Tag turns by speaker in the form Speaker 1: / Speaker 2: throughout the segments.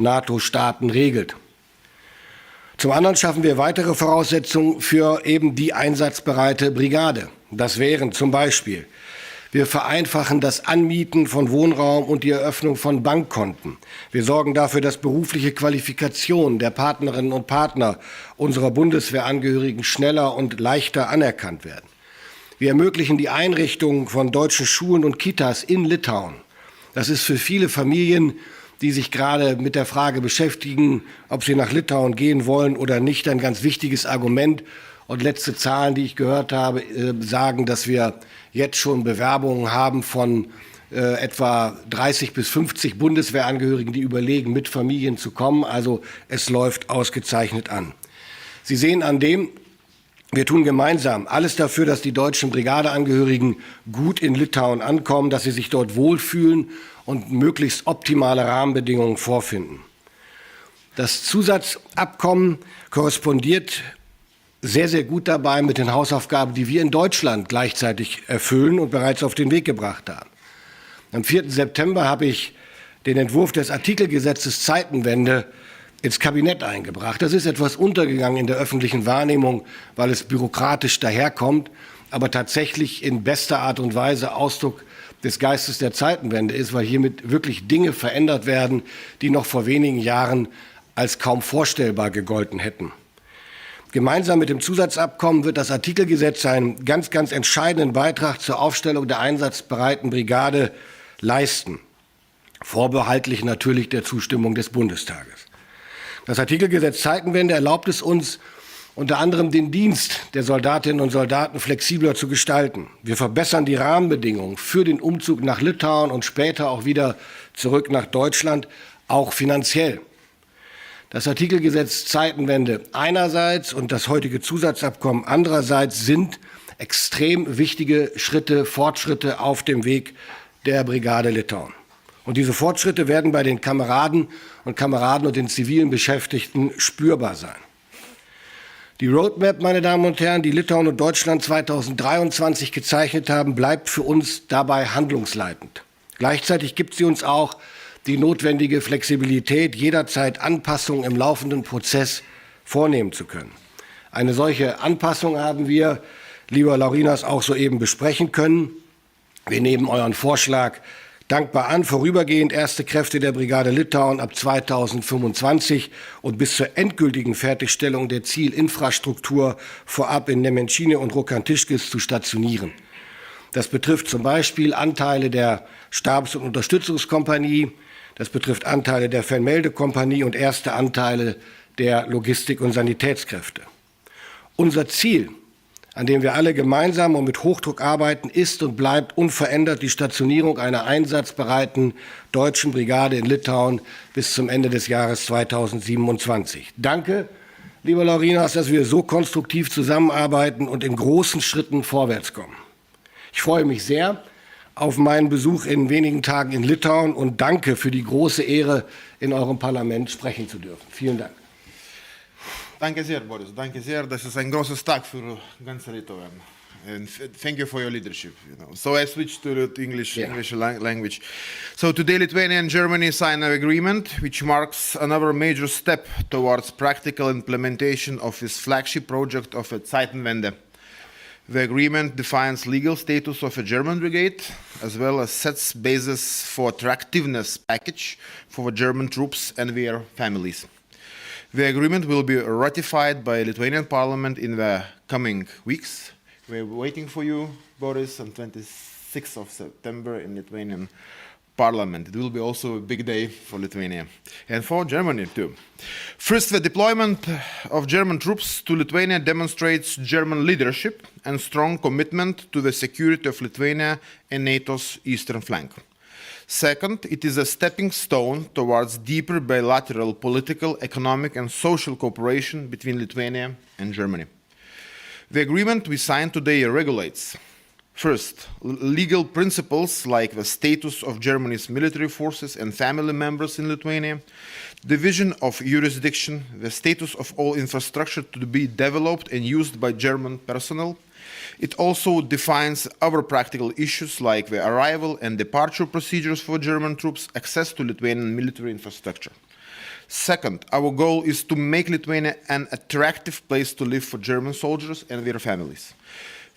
Speaker 1: NATO-Staaten regelt. Zum anderen schaffen wir weitere Voraussetzungen für eben die einsatzbereite Brigade. Das wären zum Beispiel: Wir vereinfachen das Anmieten von Wohnraum und die Eröffnung von Bankkonten. Wir sorgen dafür, dass berufliche Qualifikationen der Partnerinnen und Partner unserer Bundeswehrangehörigen schneller und leichter anerkannt werden. Wir ermöglichen die Einrichtung von deutschen Schulen und Kitas in Litauen. Das ist für viele Familien, die sich gerade mit der Frage beschäftigen, ob sie nach Litauen gehen wollen oder nicht, ein ganz wichtiges Argument. Und letzte Zahlen, die ich gehört habe, sagen, dass wir jetzt schon Bewerbungen haben von etwa 30 bis 50 Bundeswehrangehörigen, die überlegen, mit Familien zu kommen. Also es läuft ausgezeichnet an. Sie sehen an dem, wir tun gemeinsam alles dafür, dass die deutschen Brigadeangehörigen gut in Litauen ankommen, dass sie sich dort wohlfühlen und möglichst optimale Rahmenbedingungen vorfinden. Das Zusatzabkommen korrespondiert sehr, sehr gut dabei mit den Hausaufgaben, die wir in Deutschland gleichzeitig erfüllen und bereits auf den Weg gebracht haben. Am 4. September habe ich den Entwurf des Artikelgesetzes Zeitenwende ins Kabinett eingebracht. Das ist etwas untergegangen in der öffentlichen Wahrnehmung, weil es bürokratisch daherkommt, aber tatsächlich in bester Art und Weise Ausdruck des Geistes der Zeitenwende ist, weil hiermit wirklich Dinge verändert werden, die noch vor wenigen Jahren als kaum vorstellbar gegolten hätten. Gemeinsam mit dem Zusatzabkommen wird das Artikelgesetz einen ganz, ganz entscheidenden Beitrag zur Aufstellung der einsatzbereiten Brigade leisten, vorbehaltlich natürlich der Zustimmung des Bundestages. Das Artikelgesetz Zeitenwende erlaubt es uns, unter anderem den Dienst der Soldatinnen und Soldaten flexibler zu gestalten. Wir verbessern die Rahmenbedingungen für den Umzug nach Litauen und später auch wieder zurück nach Deutschland, auch finanziell. Das Artikelgesetz Zeitenwende einerseits und das heutige Zusatzabkommen andererseits sind extrem wichtige Fortschritte auf dem Weg der Brigade Litauen. Und diese Fortschritte werden bei den Kameraden und den zivilen Beschäftigten spürbar sein. Die Roadmap, meine Damen und Herren, die Litauen und Deutschland 2023 gezeichnet haben, bleibt für uns dabei handlungsleitend. Gleichzeitig gibt sie uns auch die notwendige Flexibilität, jederzeit Anpassungen im laufenden Prozess vornehmen zu können. Eine solche Anpassung haben wir, lieber Laurynas, auch soeben besprechen können. Wir nehmen euren Vorschlag dankbar an, vorübergehend erste Kräfte der Brigade Litauen ab 2025 und bis zur endgültigen Fertigstellung der Zielinfrastruktur vorab in Nemenčine und Rokantiškis zu stationieren. Das betrifft zum Beispiel Anteile der Stabs- und Unterstützungskompanie, das betrifft Anteile der Fernmeldekompanie und erste Anteile der Logistik- und Sanitätskräfte. Unser Ziel, an dem wir alle gemeinsam und mit Hochdruck arbeiten, ist und bleibt unverändert die Stationierung einer einsatzbereiten deutschen Brigade in Litauen bis zum Ende des Jahres 2027. Danke, lieber Laurynas, dass wir so konstruktiv zusammenarbeiten und in großen Schritten vorwärts kommen. Ich freue mich sehr auf meinen Besuch in wenigen Tagen in Litauen und danke für die große Ehre, in eurem Parlament sprechen zu dürfen. Vielen Dank.
Speaker 2: Danke sehr, Boris. Danke sehr. Das ist ein großes Tag für ganz Litauen. And thank you for your leadership. So I switch to the English language. So today, Lithuania and Germany sign an agreement which marks another major step towards practical implementation of this flagship project of a Zeitenwende. The agreement defines legal status of a German brigade, as well as sets basis for attractiveness package for the German troops and their families. The agreement will be ratified by Lithuanian Parliament in the coming weeks. We're waiting for you, Boris, on 26th of September in Lithuanian Parliament. It will be also a big day for Lithuania and for Germany too. First, the deployment of German troops to Lithuania demonstrates German leadership and strong commitment to the security of Lithuania and NATO's eastern flank. Second, it is a stepping stone towards deeper bilateral political, economic and social cooperation between Lithuania and Germany. The agreement we signed today regulates, first, legal principles like the status of Germany's military forces and family members in Lithuania, division of jurisdiction, the status of all infrastructure to be developed and used by German personnel. It also defines other practical issues like the arrival and departure procedures for German troops, access to Lithuanian military infrastructure. Second, our goal is to make Lithuania an attractive place to live for German soldiers and their families.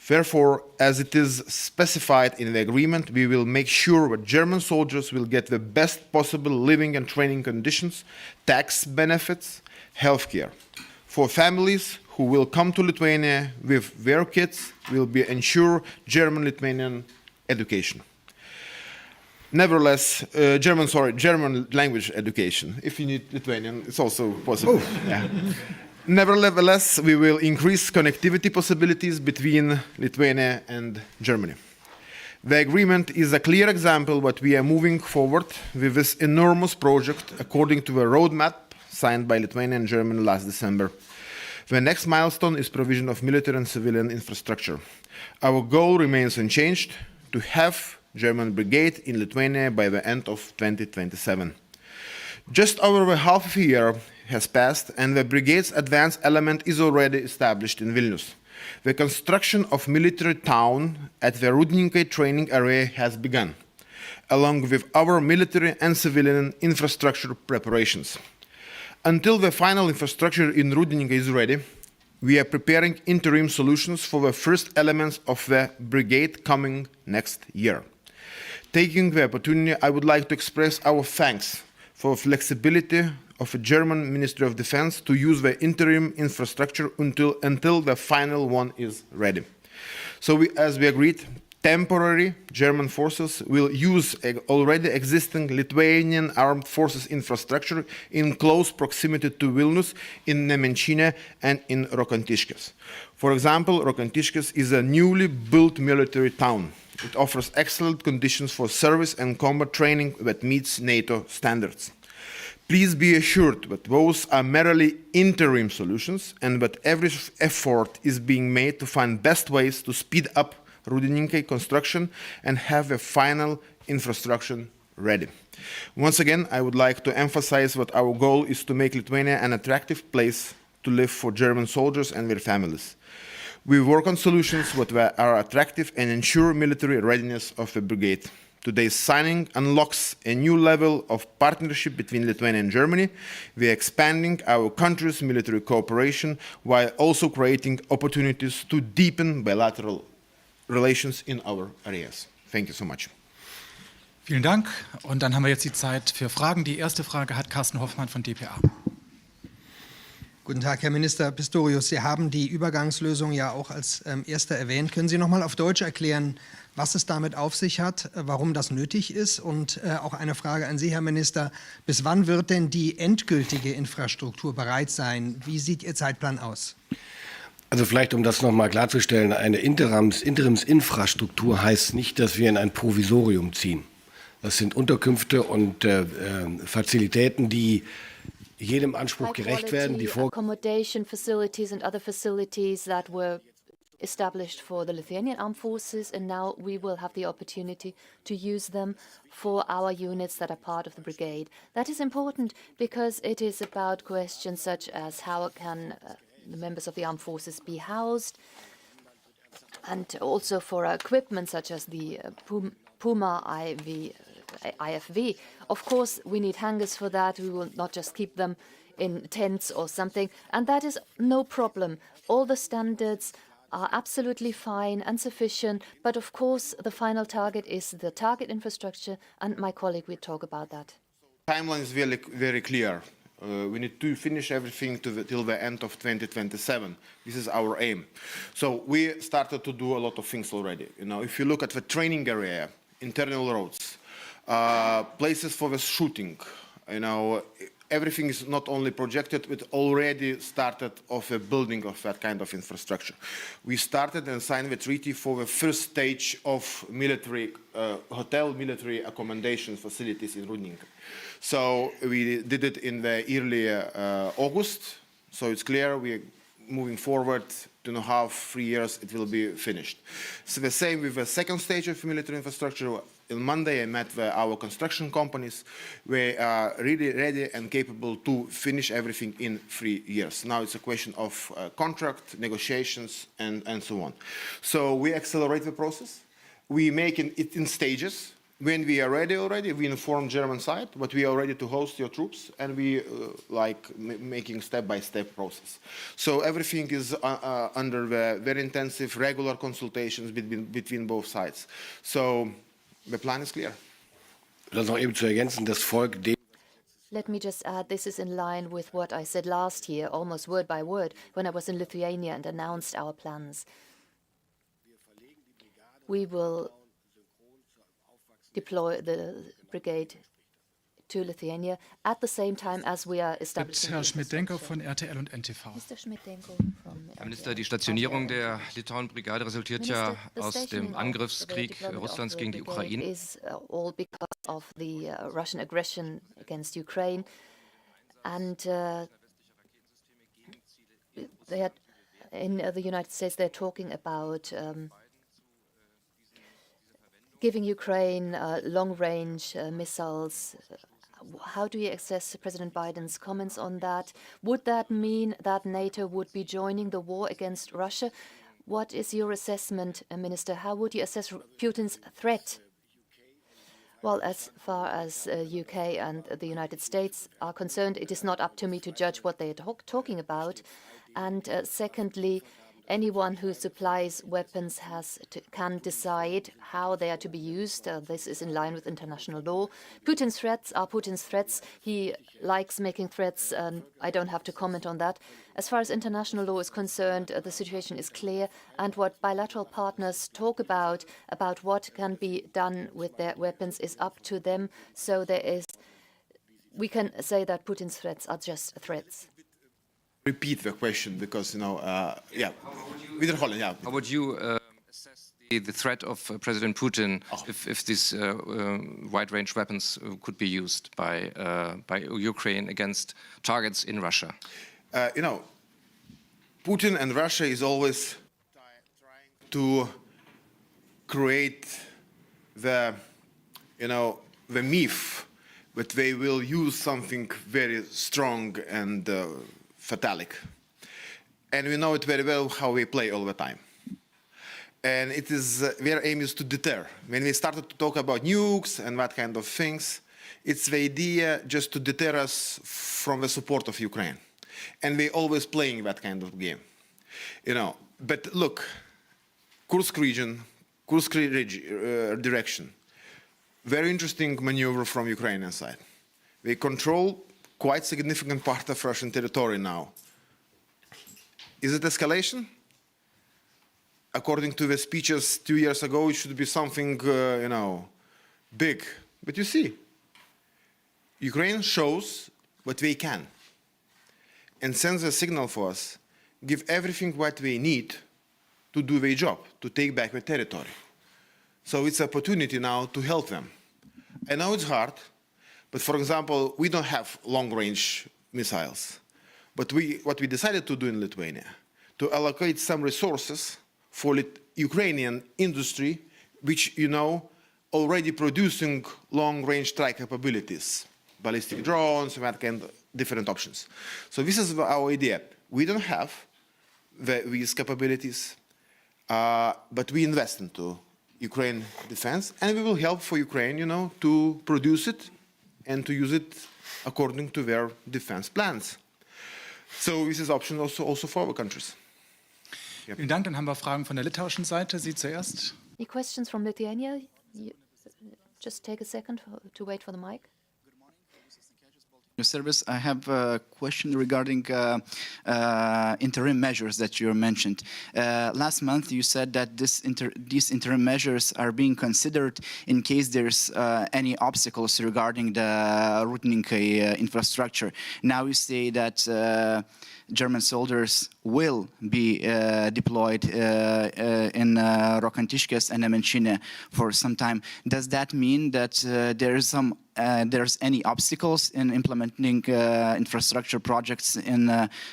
Speaker 2: Therefore, as it is specified in the agreement, we will make sure that German soldiers will get the best possible living and training conditions, tax benefits, healthcare. For families who will come to Lithuania with their kids, will be ensure German-Lithuanian education. Nevertheless, German language education. If you need Lithuanian, it's also possible. Yeah. Nevertheless, we will increase connectivity possibilities between Lithuania and Germany. The agreement is a clear example that we are moving forward with this enormous project according to the roadmap signed by Lithuania and Germany last December. The next milestone is provision of military and civilian infrastructure. Our goal remains unchanged, to have German brigade in Lithuania by the end of 2027. Just over half of a year has passed and the brigade's advanced element is already established in Vilnius. The construction of military town at the Rūdininkai training area has begun, along with our military and civilian infrastructure preparations. Until the final infrastructure in Rūdininkai is ready, we are preparing interim solutions for the first elements of the brigade coming next year. Taking the opportunity, I would like to express our thanks for flexibility of the German Ministry of Defense to use the interim infrastructure until the final one is ready. So as we agreed, temporary German forces will use already existing Lithuanian armed forces infrastructure in close proximity to Vilnius, in Nemenčinė and in Rokantiškės. For example, Rokantiškės is a newly built military town. It offers excellent conditions for service and combat training that meets NATO standards. Please be assured that those are merely interim solutions and that every effort is being made to find best ways to speed up Rūdininkai construction and have a final infrastructure ready. Once again, I would like to emphasize that our goal is to make Lithuania an attractive place to live for German soldiers and their families. We work on solutions that are attractive and ensure military readiness of the brigade. Today's signing unlocks a new level of partnership between Lithuania and Germany. We are expanding our countries' military cooperation while also creating opportunities to deepen bilateral relations in our areas. Thank you so much.
Speaker 3: Vielen Dank. Und dann haben wir jetzt die Zeit für Fragen. Die erste Frage hat Carsten Hoffmann von dpa.
Speaker 4: Guten Tag, Herr Minister Pistorius. Sie haben die Übergangslösung ja auch als erster erwähnt. Können Sie noch mal auf Deutsch erklären, was es damit auf sich hat, warum das nötig ist? Und auch eine Frage an Sie, Herr Minister. Bis wann wird denn die endgültige Infrastruktur bereit sein? Wie sieht Ihr Zeitplan aus?
Speaker 1: Also vielleicht, um das nochmal klarzustellen, eine Interimsinfrastruktur heißt nicht, dass wir in ein Provisorium ziehen. Das sind Unterkünfte und Fazilitäten, die jedem Anspruch gerecht werden. Die
Speaker 5: accommodation facilities and other facilities that were established for the Lithuanian armed forces, and now we will have the opportunity to use them for our units that are part of the brigade. That is important because it is about questions such as how can the members of the armed forces be housed, and also for equipment such as the Puma IFV. Of course, we need hangars for that. We will not just keep them in tents or something, and that is no problem. All the standards are absolutely fine and sufficient, but of course the final target is the target infrastructure, and my colleague will talk about that.
Speaker 2: Timeline is very clear. We need to finish everything till the end of 2027. This is our aim. So we started to do a lot of things already. You know, if you look at the training area, internal roads, places for the shooting, you know, everything is not only projected, but already started of a building of that kind of infrastructure. We started and signed the treaty for the first stage of military military accommodation facilities in Rūdininkai. So we did it in the early August. So it's clear we are moving forward. 2.5-3 years it will be finished. So the same with the second stage of military infrastructure. On Monday I met our construction companies. We are really ready and capable to finish everything in 3 years. Now it's a question of contract, negotiations and so on. So we accelerate the process. We make it in stages. when we are ready already, we inform German side, but we are ready to host your troops, and we making step-by-step process. So everything is under the very intensive, regular consultations between both sides. So the plan is clear.
Speaker 1: Das noch eben zu ergänzen, das Volk
Speaker 5: Let me just add, this is in line with what I said last year, almost word by word, when I was in Lithuania and announced our plans. We will deploy the brigade to Lithuania at the same time as we are establishing.
Speaker 3: Herr Schmidt-Denker von RTL und NTV.
Speaker 5: Mr. Schmidt-Denko from
Speaker 6: Herr Minister, die Stationierung der Litauen-Brigade resultiert ja aus dem Angriffskrieg Russlands gegen die Ukraine.
Speaker 5: Is all because of the Russian aggression against Ukraine, and they had in the United States they're talking about giving Ukraine long-range missiles. How do you assess President Biden's comments on that? Would that mean that NATO would be joining the war against Russia? What is your assessment, Minister? How would you assess Putin's threat? Well, as far as UK and the United States are concerned, it is not up to me to judge what they are talking about. And secondly, anyone who supplies weapons can decide how they are to be used. This is in line with international law. Putin's threats are Putin's threats. He likes making threats, and I don't have to comment on that. As far as international law is concerned, the situation is clear, and what bilateral partners talk about what can be done with their weapons is up to them. So we can say that Putin's threats are just threats.
Speaker 2: Repeat the question, because
Speaker 6: How would you assess the threat of President Putin if these wide-range weapons could be used by Ukraine against targets in Russia?
Speaker 2: Putin and Russia is always trying to create the myth that they will use something very strong and fatalic. And we know it very well how we play all the time. And it is, their aim is to deter. When we started to talk about nukes and that kind of things, it's the idea just to deter us from the support of Ukraine. And we're always playing that kind of game. But look, Kursk region, direction, very interesting maneuver from Ukrainian side. They control quite significant part of Russian territory now. Is it escalation? According to the speeches 2 years ago, it should be something, big. But you see, Ukraine shows what they can and sends a signal for us, give everything what they need to do their job, to take back the territory. So it's an opportunity now to help them. I know it's hard, but for example, we don't have long-range missiles. But what we decided to do in Lithuania, to allocate some resources for Ukrainian industry, which, already producing long-range strike capabilities, ballistic drones, that kind of different options. So this is our idea. We don't have these capabilities, but we invest into Ukraine defense, and we will help for Ukraine, to produce it and to use it according to their defense plans. So this is option also for other countries.
Speaker 3: Yep. Vielen Dank. Dann haben wir Fragen von der litauischen Seite. Sie zuerst.
Speaker 5: Any questions from Lithuania? Just take a second to wait for the mic.
Speaker 7: Service. I have a question regarding interim measures that you mentioned. Last month you said that these interim measures are being considered in case there's any obstacles regarding the Rudninkai infrastructure. Now you say that German soldiers will be deployed in Rokantiškės and Nemenčinė for some time. Does that mean that there's any obstacles in implementing infrastructure projects in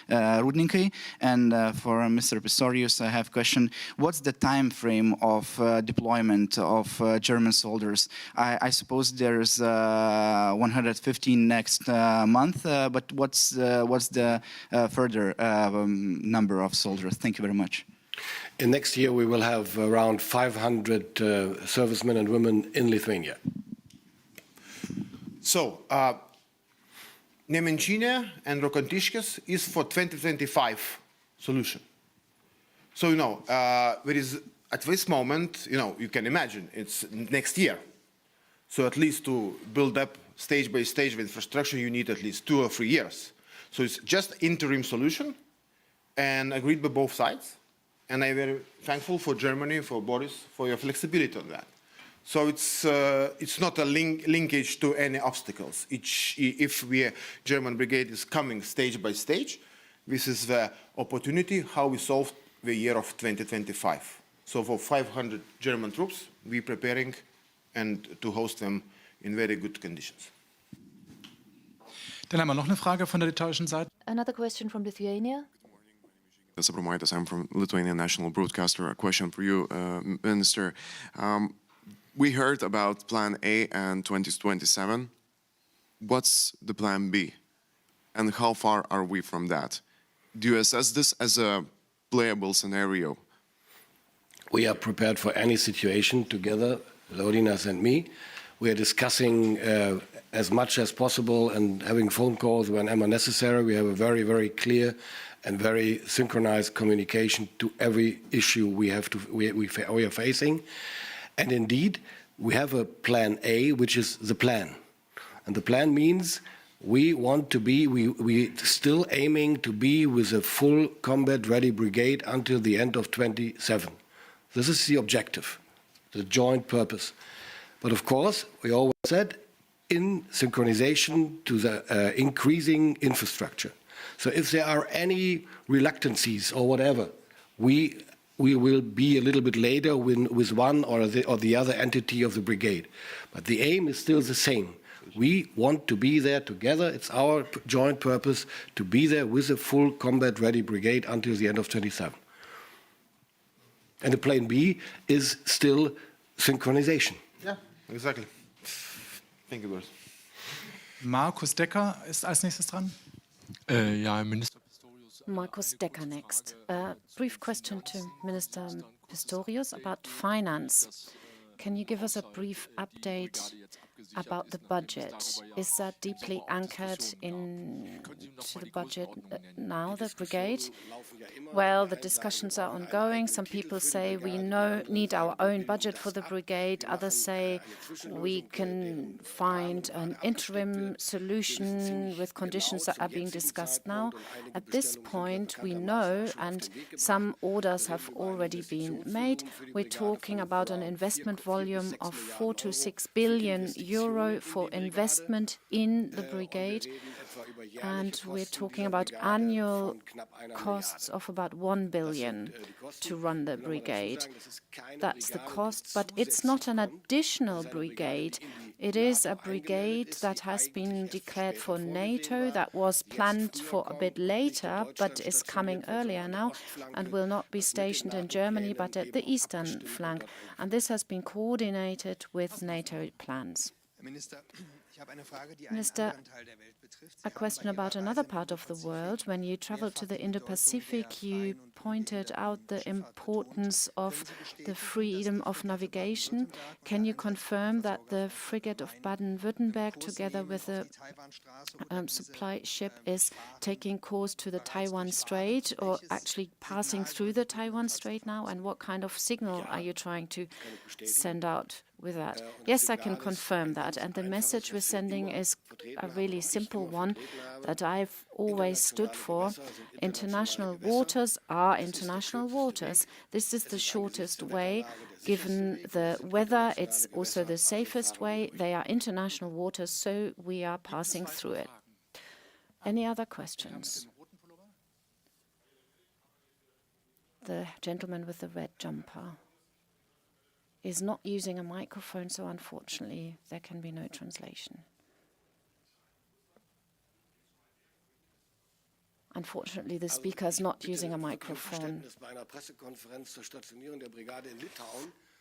Speaker 7: Rudninkai? And for Mr. Pistorius, I have a question. What's the time frame of deployment of German soldiers? I suppose there's 115 next month, but what's the further number of soldiers? Thank you very much.
Speaker 1: Next year we will have around 500 servicemen and women in Lithuania.
Speaker 2: So, Nemenčinė and Rokantiškės is for 2025 solution. So, there is, at this moment, you can imagine, it's next year. So at least to build up stage by stage the infrastructure, you need at least 2 or 3 years. So it's just interim solution and agreed by both sides. And I'm very thankful for Germany, for Boris, for your flexibility on that. So it's not a linkage to any obstacles. If the German brigade is coming stage by stage, this is the opportunity how we solve the year of 2025. So for 500 German troops, we're preparing and to host them in very good conditions.
Speaker 3: Dann haben wir noch eine Frage von der litauischen Seite.
Speaker 5: Another question from Lithuania.
Speaker 8: I'm from Lithuanian National Broadcaster. A question for you, Minister. We heard about Plan A and 2027. What's the Plan B? And how far are we from that? Do you assess this as a playable scenario?
Speaker 1: We are prepared for any situation together, Laurynas and me. We are discussing as much as possible and having phone calls whenever necessary. We have a very, very clear and very synchronized communication to every issue we are facing. And indeed, we have a Plan A, which is the plan. And the plan means we want to be, we still aiming to be with a full combat-ready brigade until the end of 27. This is the objective, the joint purpose. But of course, we always said, in synchronization to the increasing infrastructure. So if there are any reluctancies or whatever, we will be a little bit later with one or the other entity of the brigade. But the aim is still the same. We want to be there together. It's our joint purpose to be there with a full combat-ready brigade until the end of 27. And the Plan B is still synchronization.
Speaker 2: Yeah, exactly. Thank you, Boris.
Speaker 3: Markus Decker ist als nächstes dran.
Speaker 8: Ja, Minister Pistorius.
Speaker 9: Markus Decker next. Brief question to Minister Pistorius about finance. Can you give us a brief update about the budget? Is that deeply anchored into the budget now, the brigade? Well, the discussions are ongoing. Some people say we need our own budget for the brigade. Others say we can find an interim solution with conditions that are being discussed now. At this point, we know, and some orders have already been made, we're talking about an investment volume of 4 to 6 billion euro for investment in the brigade, and we're talking about annual costs of about 1 billion to run the brigade. That's the cost, but it's not an additional brigade. It is a brigade that has been declared for NATO, that was planned for a bit later, but is coming earlier now, and will not be stationed in Germany, but at the eastern flank. And this has been coordinated with NATO plans. Minister, a question about another part of the world. When you traveled to the Indo-Pacific, you pointed out the importance of the freedom of navigation. Can you confirm that the frigate of Baden-Württemberg, together with a supply ship, is taking course to the Taiwan Strait, or actually passing through the Taiwan Strait now? And what kind of signal are you trying to send out with that? Yes, I can confirm that. And the message we're sending is a really simple one that I've always stood for. International waters are international waters. This is the shortest way. Given the weather, it's also the safest way. They are international waters, so we are passing through it. Any other questions? The gentleman with the red jumper is not using a microphone, so unfortunately there can be no translation. Unfortunately, the speaker is not using a microphone.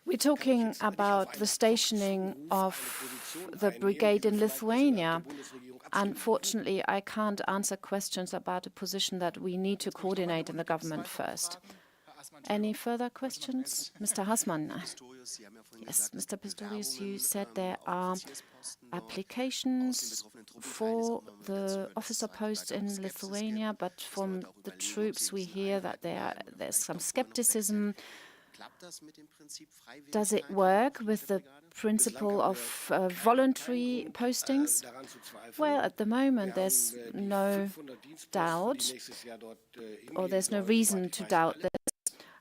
Speaker 9: We're talking about the stationing of the brigade in Lithuania. Unfortunately, I can't answer questions about a position that we need to coordinate in the government first. Any further questions? Mr. Hassmann. Yes, Mr. Pistorius, you said there are applications for the officer posts in Lithuania, but from the troops we hear that there's some skepticism. Does it work with the principle of voluntary postings? Well, at the moment, there's no doubt, or there's no reason to doubt this.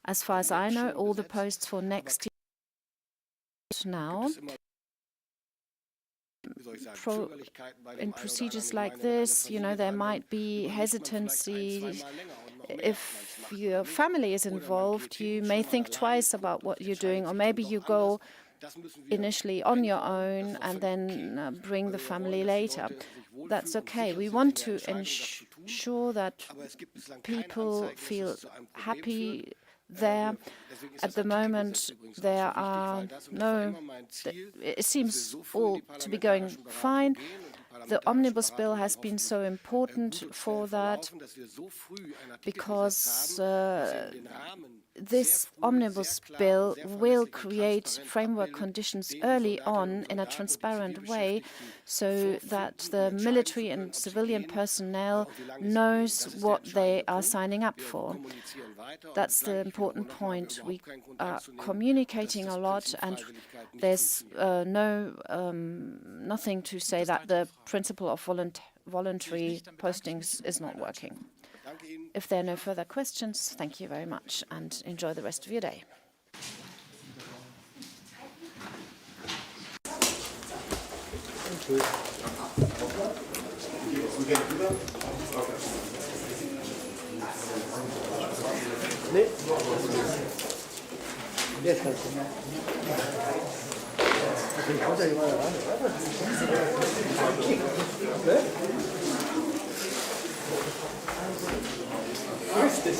Speaker 9: As far as I know, all the posts for next year now. In procedures like this, you know, there might be hesitancy. If your family is involved, you may think twice about what you're doing, or maybe you go initially on your own and then bring the family later. That's okay. We want to ensure that people feel happy there. At the moment, there are it seems all to be going fine. The omnibus bill has been so important for that because this omnibus bill will create framework conditions early on in a transparent way so that the military and civilian personnel knows what they are signing up for. That's the important point. We are communicating a lot, and there's nothing to say that the principle of voluntary postings is not working. If there are no further questions, thank you very much and enjoy the rest of your day.
Speaker 10: Grüß dich.